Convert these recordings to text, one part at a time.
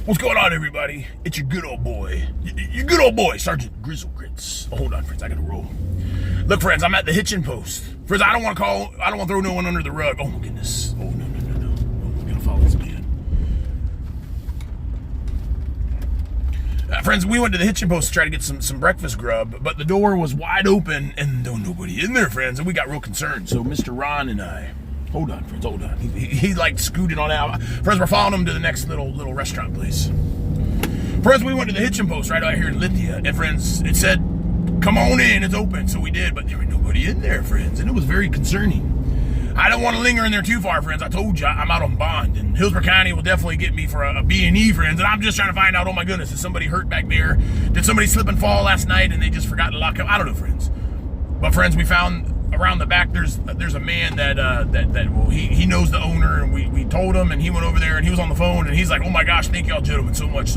What's going on, everybody? It's your good old boy. Your good old boy, Sergeant Grizzle Grits. Oh, hold on, friends. I gotta roll. Look, friends, I'm at the hitching post. Friends, I don't want to throw no one under the rug. Oh, my goodness. Oh, no. Oh, I gotta follow this man. Friends, we went to the hitching post to try to get some breakfast grub, but the door was wide open and there was nobody in there, friends, and we got real concerned. So Mr. Ron and I, hold on, friends, hold on. He like scooted on out. Friends, we're following him to the next little restaurant place. Friends, we went to the hitching post right out here in Lithia, and friends, it said, come on in, it's open. So we did, but there was nobody in there, friends, and it was very concerning. I don't want to linger in there too far, friends. I told you, I'm out on bond, and Hillsborough County will definitely get me for a B&E, friends, and I'm just trying to find out, oh my goodness, is somebody hurt back there? Did somebody slip and fall last night and they just forgot to lock up? I don't know, friends. But friends, we found around the back, there's a man that he knows the owner, and we told him, and he went over there, and he was on the phone, and he's like, oh my gosh, thank y'all gentlemen so much.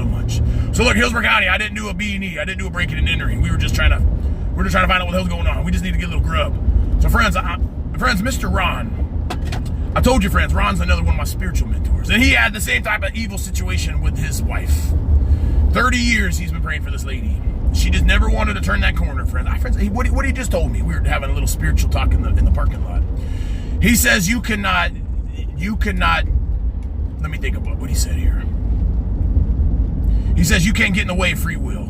So look, Hillsborough County, I didn't do a B&E, I didn't do a breaking and entering. We're just trying to find out what the hell's going on. We just need to get a little grub. So friends, Mr. Ron, I told you, friends, Ron's another one of my spiritual mentors, and he had the same type of evil situation with his wife. 30 years he's been praying for this lady. She just never wanted to turn that corner, friends. What he just told me, we were having a little spiritual talk in the parking lot. He says you cannot, let me think about what he said here. He says you can't get in the way of free will.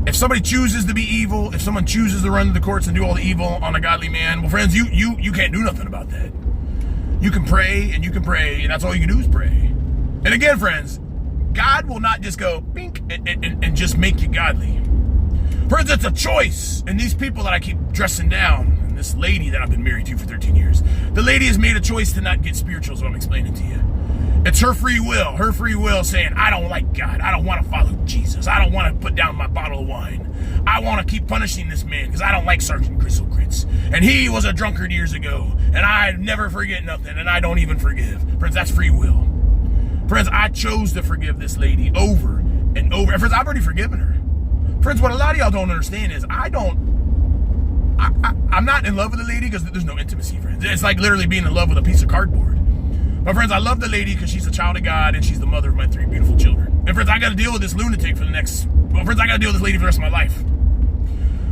If somebody chooses to be evil, if someone chooses to run to the courts and do all the evil on a godly man, well, friends, you can't do nothing about that. You can pray, and that's all you can do is pray. And again, friends, God will not just go bink and just make you godly. Friends, it's a choice. And these people that I keep dressing down, and this lady that I've been married to for 13 years, the lady has made a choice to not get spiritual, is what I'm explaining to you. It's her free will saying, I don't like God. I don't want to follow Jesus. I don't want to put down my bottle of wine. I want to keep punishing this man because I don't like Sergeant Grizzle Grits. And he was a drunkard years ago. And I never forget nothing. And I don't even forgive. Friends, that's free will. Friends, I chose to forgive this lady over and over. And friends, I've already forgiven her. Friends, what a lot of y'all don't understand is I'm not in love with the lady because there's no intimacy, friends. It's like literally being in love with a piece of cardboard. But friends, I love the lady because she's a child of God and she's the mother of my 3 beautiful children. And friends, I got to deal with this lunatic I got to deal with this lady for the rest of my life.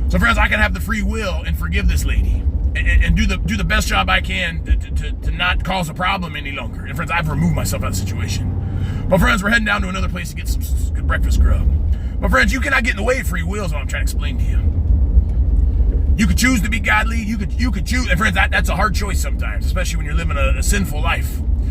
So friends, I can have the free will and forgive this lady and do the best job I can to not cause a problem any longer. And friends, I've removed myself out of the situation. But friends, we're heading down to another place to get some good breakfast grub. But friends, you cannot get in the way of free will is what I'm trying to explain to you. You could choose to be godly. You could choose. And friends, that's a hard choice sometimes, especially when you're living a sinful life.